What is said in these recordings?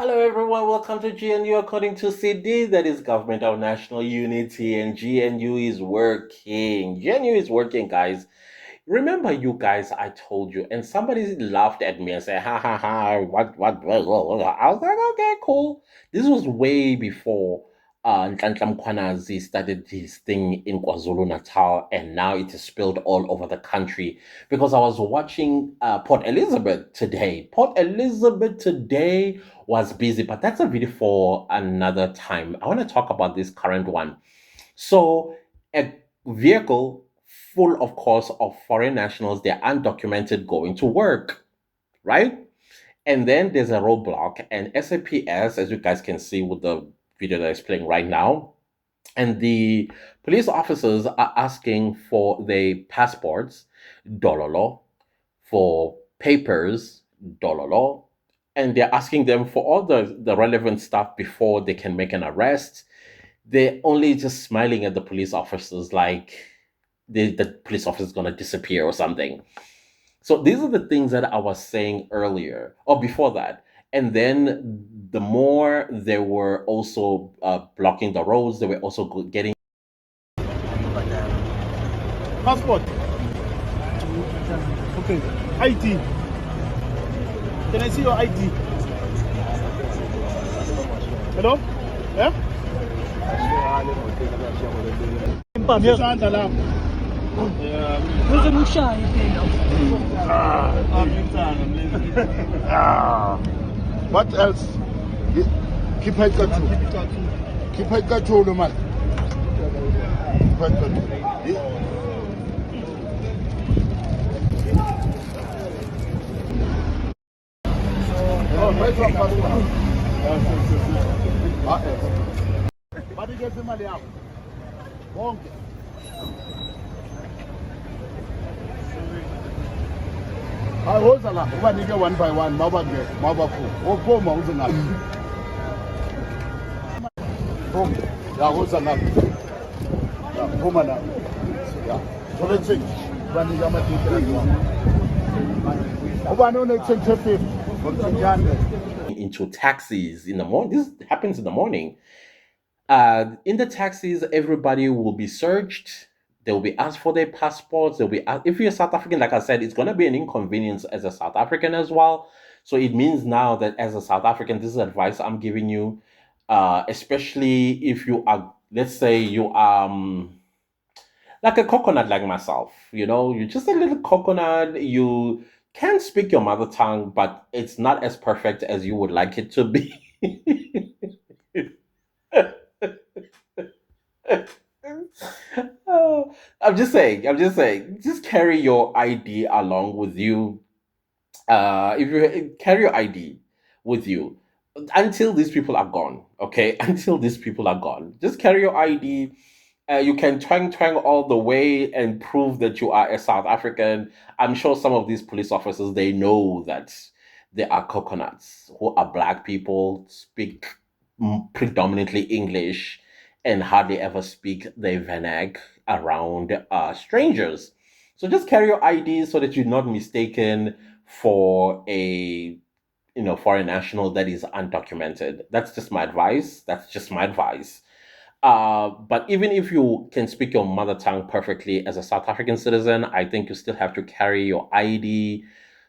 Hello, everyone. Welcome to GNU according to CD. That is Government of National Unity, and GNU is working. GNU is working, guys. Remember, you guys, I told you, and somebody laughed at me and said, "Ha ha ha! What?" I was like, "Okay, cool." This was way before Nhlanhla Mkhwanazi started his thing in KwaZulu Natal, and now it is spilled all over the country. Because I was watching Port Elizabeth today. Port Elizabeth today was busy, but that's a video for another time. I want to talk about this current one. So, a vehicle full, of course, of foreign nationals, they're undocumented going to work, right? And then there's a roadblock, and SAPS, as you guys can see with the video that is playing right now, and the police officers are asking for their passports, dololo, for papers, dololo, and they're asking them for all the relevant stuff before they can make an arrest. They're only just smiling at the police officers like the police officer is going to disappear or something. So these are the things that I was saying earlier or before that. And then the more they were also blocking the roads, they were also getting Passport. Okay. ID. Can I see your ID? Hello? Yeah? Isandla lapho. What else? Keep it control. Keep it control, man. Keep it control. Where's your passport? Banikeza imali yakho. Bonke. Hayi woza la, ubanike one by one, mawabaphu. Wophuma uze ngaphi. Phuma. Ya woza ngaphi. Ya phuma la. Ya. Solethe. Ubanike ama-details wakho. Ubani une-1050. into taxis in the morning. This happens in the morning. In the taxis, everybody will be searched. They will be asked for their passports. They'll be asked, if you're South African, like I said, it's going to be an inconvenience as a South African as well. So it means now that as a South African, this is advice I'm giving you, especially if you are, let's say you are like a coconut like myself, you're just a little coconut. You can speak your mother tongue, but it's not as perfect as you would like it to be. Oh, I'm just saying, just carry your ID along with you. If you carry your ID with you until these people are gone, okay? Until these people are gone, just carry your ID. You can twang all the way and prove that you are a South African. I'm sure some of these police officers, they know that they are coconuts who are black people, speak predominantly English, and hardly ever speak their vernac around strangers. So just carry your ID so that you're not mistaken for a foreign national that is undocumented. That's just my advice. That's just my advice. But even if you can speak your mother tongue perfectly as a South African citizen, I think you still have to carry your ID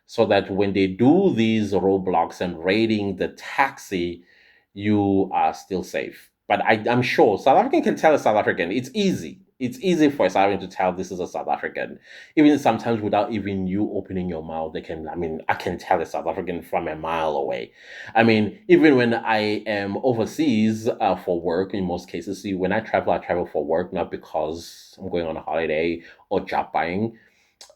so that when they do these roadblocks and raiding the taxi, you are still safe. But I'm sure South African can tell a South African. It's easy. It's easy for a South African to tell this is a South African. Even sometimes without even you opening your mouth, I can tell a South African from a mile away. I mean, even when I am overseas for work, in most cases, see, when I travel for work, not because I'm going on a holiday or job buying.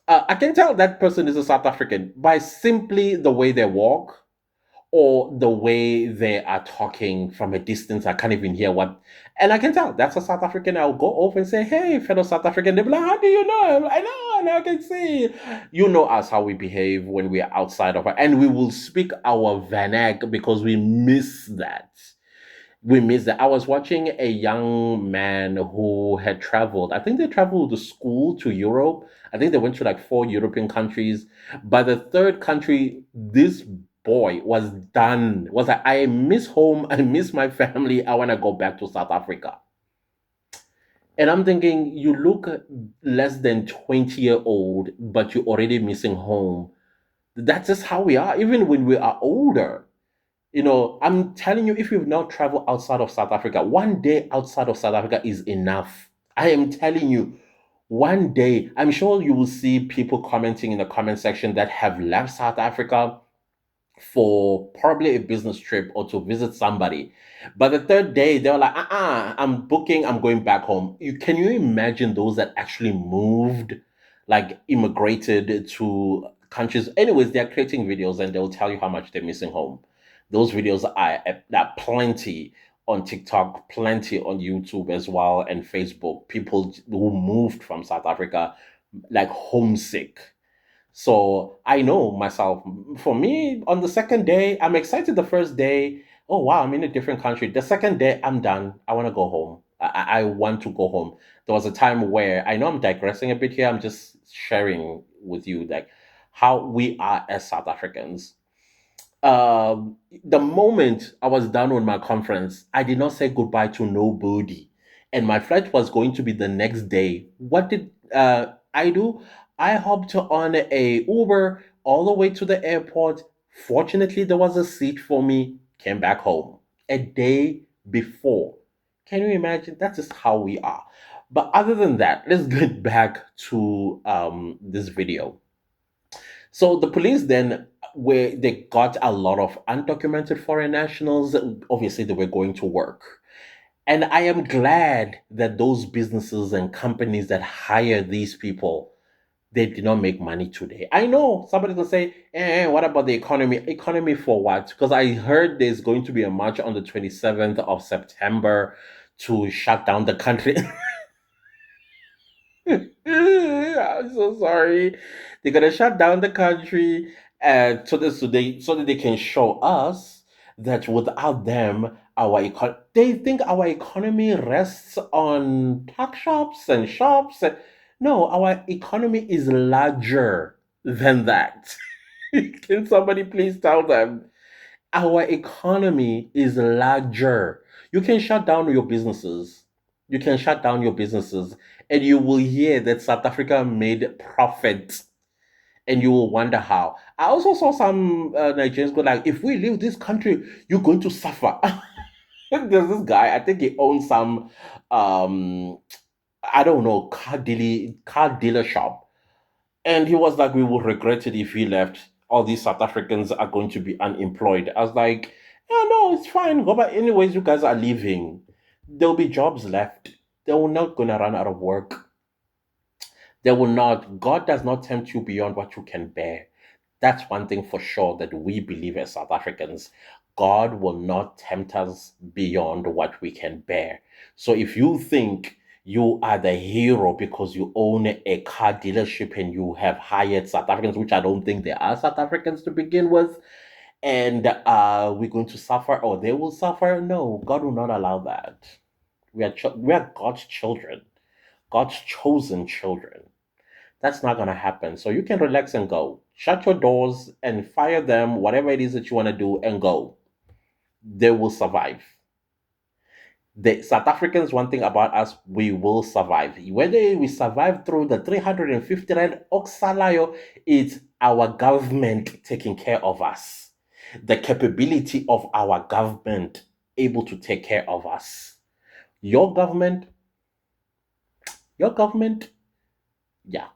I can tell that person is a South African by simply the way they walk or the way they are talking from a distance. I can't even hear what, and I can tell that's a South African. I'll go over and say, "Hey, fellow South African." They'll be like, "How do you know?" I'm like, "I know, and I can see." You know us how we behave when we are outside of our, and we will speak our vernac because we miss that. We miss that. I was watching a young man who had traveled. I think they traveled to school to Europe. I think they went to like four European countries. By the third country, this boy was done. Was like, I miss home, I miss my family, I want to go back to South Africa. And I'm thinking, you look less than 20-year old, but you're already missing home. That's just how we are, even when we are older. I'm telling you, if you've not traveled outside of South Africa, one day outside of South Africa is enough. I am telling you, one day, I'm sure you will see people commenting in the comment section that have left South Africa for probably a business trip or to visit somebody. But the third day, they were like, I'm booking, I'm going back home. Can you imagine those that actually moved, like immigrated to countries? Anyways, they're creating videos and they'll tell you how much they're missing home. Those videos are plenty on TikTok, plenty on YouTube as well, and Facebook. People who moved from South Africa, like homesick. So I know myself. For me, on the second day, I'm excited. The first day, oh wow, I'm in a different country. The second day, I'm done. I want to go home. I want to go home. There was a time where I know I'm digressing a bit here. I'm just sharing with you like how we are as South Africans. The moment I was done with my conference, I did not say goodbye to nobody. And my flight was going to be the next day. What did I do? I hopped on a Uber all the way to the airport. Fortunately, there was a seat for me. Came back home a day before. Can you imagine? That's just how we are. But other than that, let's get back to this video. So the police then, where they got a lot of undocumented foreign nationals, obviously they were going to work. And I am glad that those businesses and companies that hire these people, they did not make money today. I know somebody will say, what about the economy? Economy for what? Because I heard there's going to be a march on the 27th of September to shut down the country. I'm so sorry. They're gonna shut down the country, so that they can show us that without them, they think our economy rests on tuck shops and shops. No, our economy is larger than that. Can somebody please tell them? Our economy is larger. You can shut down your businesses. You can shut down your businesses, and you will hear that South Africa made profit, and you will wonder how. I also saw some Nigerians go like, "If we leave this country, you're going to suffer." There's this guy. I think he owns some, um, I don't know, car dealer shop, and he was like, we will regret it if he left. All these South Africans are going to be unemployed. I was like, yeah, no, it's fine. Go back. Anyways, you guys are leaving. There'll be jobs left. They're not going to run out of work. They will not. God does not tempt you beyond what you can bear. That's one thing for sure that we believe as South Africans. God will not tempt us beyond what we can bear. So if you think you are the hero because you own a car dealership and you have hired South Africans, which I don't think there are South Africans to begin with, and we're going to suffer or they will suffer, no, God will not allow that. We are God's children, God's chosen children. That's not going to happen. So you can relax and go. Shut your doors and fire them, whatever it is that you want to do, and go. They will survive. The South Africans, one thing about us, we will survive. Whether we survive through the 350 Rand Oxalayo, it's our government taking care of us. The capability of our government able to take care of us. Your government, your government, yeah,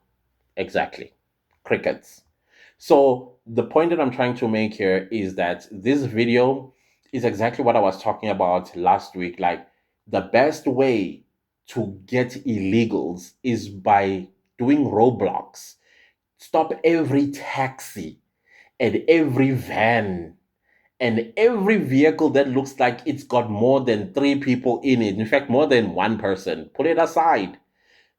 exactly. Crickets. So the point that I'm trying to make here is that this video is exactly what I was talking about last week. Like the best way to get illegals is by doing roadblocks. Stop every taxi and every van and every vehicle that looks like it's got more than three people in it. In fact, more than one person. Put it aside.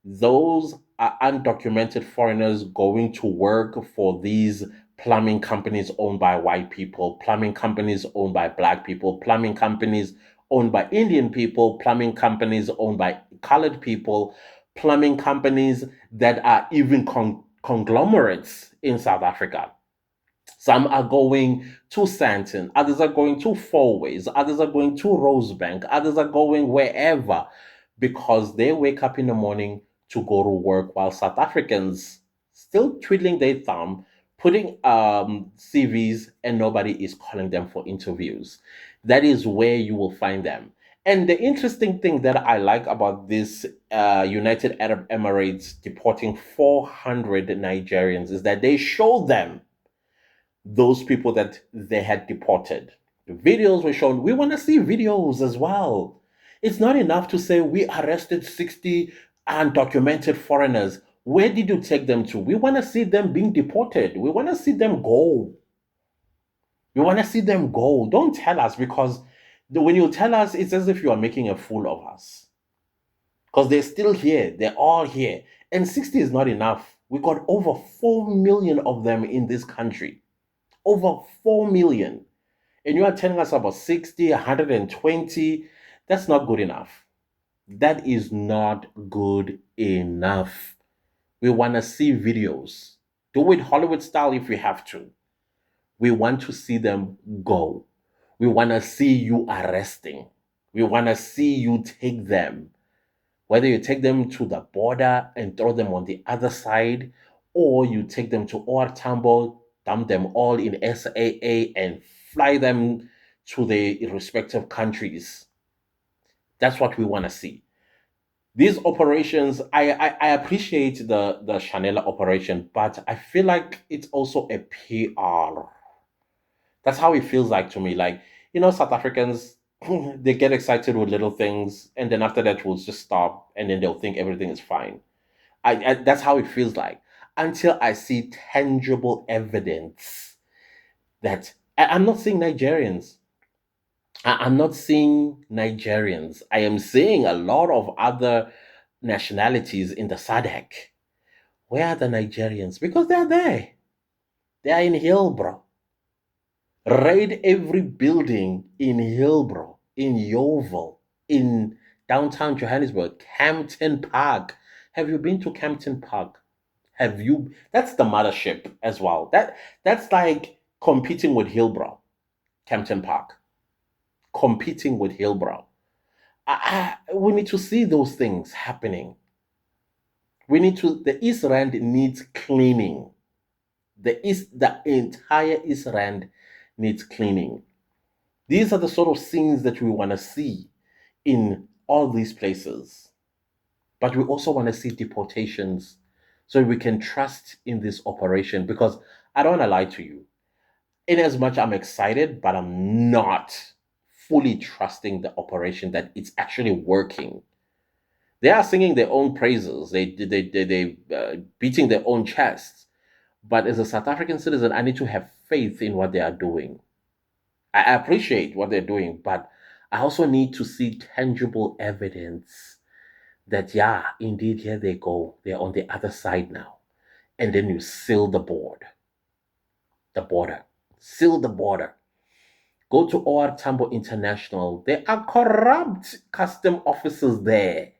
Those are undocumented foreigners going to work for these plumbing companies owned by white people, plumbing companies owned by black people, plumbing companies owned by Indian people, plumbing companies owned by colored people, plumbing companies that are even conglomerates in South Africa. Some are going to Santon, others are going to Fourways, others are going to Rosebank, others are going wherever because they wake up in the morning to go to work while South Africans still twiddling their thumb, putting CVs, and nobody is calling them for interviews. That is where you will find them. And the interesting thing that I like about this United Arab Emirates deporting 400 Nigerians is that they show them those people that they had deported. The videos were shown. We want to see videos as well. It's not enough to say we arrested 60 undocumented foreigners. Where did you take them to? We want to see them being deported. We want to see them go. We want to see them go. Don't tell us because when you tell us, it's as if you are making a fool of us. Because they're still here. They're all here. And 60 is not enough. We got over 4 million of them in this country. Over 4 million. And you are telling us about 60, 120. That's not good enough. That is not good enough. We want to see videos. Do it Hollywood style if we have to. We want to see them go. We want to see you arresting. We want to see you take them. Whether you take them to the border and throw them on the other side, or you take them to OR Tambo, dump them all in SAA, and fly them to the respective countries. That's what we want to see. These operations, I appreciate the Chanela operation, but I feel like it's also a PR. That's how it feels like to me. Like, South Africans, they get excited with little things, and then after that, we'll just stop, and then they'll think everything is fine. That's how it feels like until I see tangible evidence that I'm not seeing Nigerians. I'm not seeing Nigerians. I am seeing a lot of other nationalities in the SADC. Where are the Nigerians? Because they're there. They are in Hillbrow. Raid every building in Hillbrow, in Yeovil, in downtown Johannesburg, Campton Park. Have you been to Campton Park? Have you? That's the mothership as well. That's like competing with Hillbrow, Campton Park, competing with Hillbrow. We need to see those things happening. We need to. The East Rand needs cleaning. The entire East Rand needs cleaning. These are the sort of scenes that we want to see in all these places. But we also want to see deportations so we can trust in this operation because I don't want to lie to you. In as much I'm excited, but I'm not fully trusting the operation that it's actually working. They are singing their own praises. They beating their own chests. But as a South African citizen, I need to have faith in what they are doing. I appreciate what they're doing, but I also need to see tangible evidence that, yeah, indeed, here they go. They're on the other side now. And then you seal the border, seal the border. Go to OR Tambo International. There are corrupt custom officers there.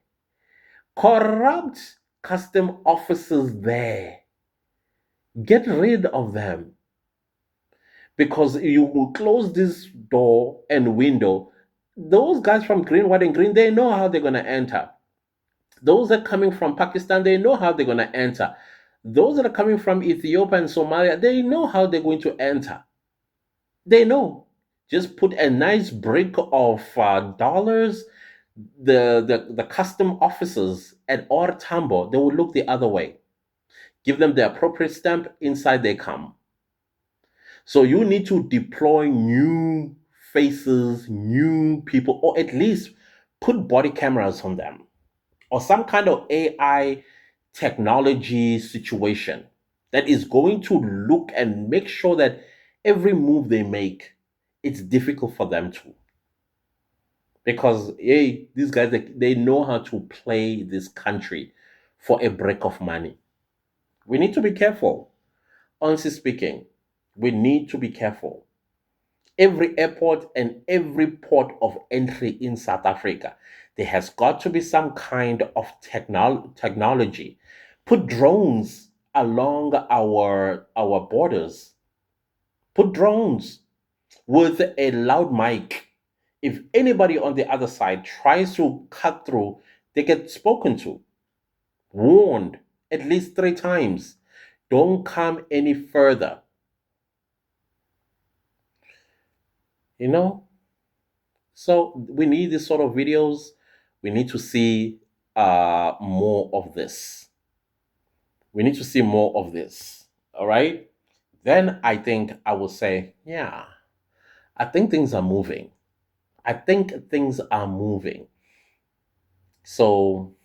Corrupt custom officers there. Get rid of them. Because you will close this door and window. Those guys from Green, White, and Green, they know how they're going to enter. Those that are coming from Pakistan, they know how they're going to enter. Those that are coming from Ethiopia and Somalia, they know how they're going to enter. They know. Just put a nice brick of dollars. The custom officers at Or Tambo, they will look the other way. Give them the appropriate stamp, inside they come. So you need to deploy new faces, new people, or at least put body cameras on them or some kind of AI technology situation that is going to look and make sure that every move they make, it's difficult for them to. Because, hey, these guys, they know how to play this country for a break of money. We need to be careful. Honestly speaking, we need to be careful. Every airport and every port of entry in South Africa, there has got to be some kind of technology. Put drones along our borders Put drones with a loud mic. If anybody on the other side tries to cut through, they get spoken to, warned at least 3 times. Don't come any further. You know? So we need this sort of videos. We need to see more of this. We need to see more of this. All right. Then I think I will say, yeah, I think things are moving. I think things are moving. So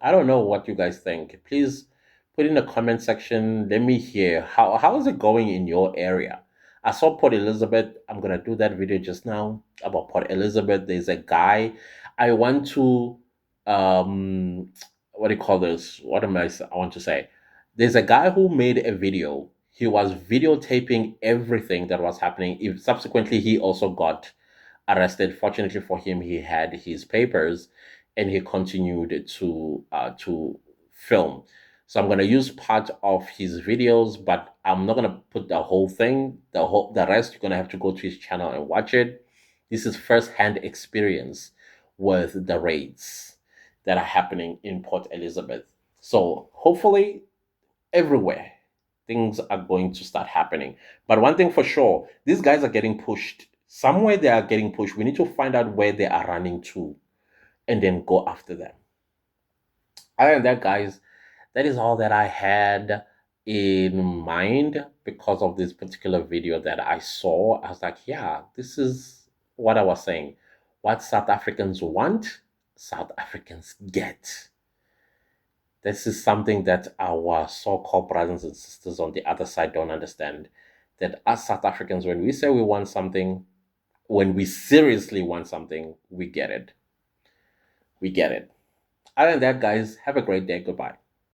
I don't know what you guys think. Please put in the comment section. Let me hear how is it going in your area. I saw Port Elizabeth. I'm gonna do that video just now about Port Elizabeth. There's a guy. I want to what do you call this? What am I want to say? There's a guy who made a video. He was videotaping everything that was happening. If subsequently he also got arrested. Fortunately for him, he had his papers, and he continued to film. So I'm gonna use part of his videos, but I'm not gonna put the whole thing. The rest you're gonna have to go to his channel and watch it. This is first-hand experience with the raids that are happening in Port Elizabeth. So hopefully everywhere things are going to start happening. But one thing for sure, these guys are getting pushed. Somewhere they are getting pushed. We need to find out where they are running to and then go after them. Other than that, guys, that is all that I had in mind because of this particular video that I saw. I was like, yeah, this is what I was saying. What South Africans want, South Africans get. This is something that our so-called brothers and sisters on the other side don't understand. That us South Africans, when we say we want something, when we seriously want something, we get it. We get it. Other than that, guys, have a great day. Goodbye.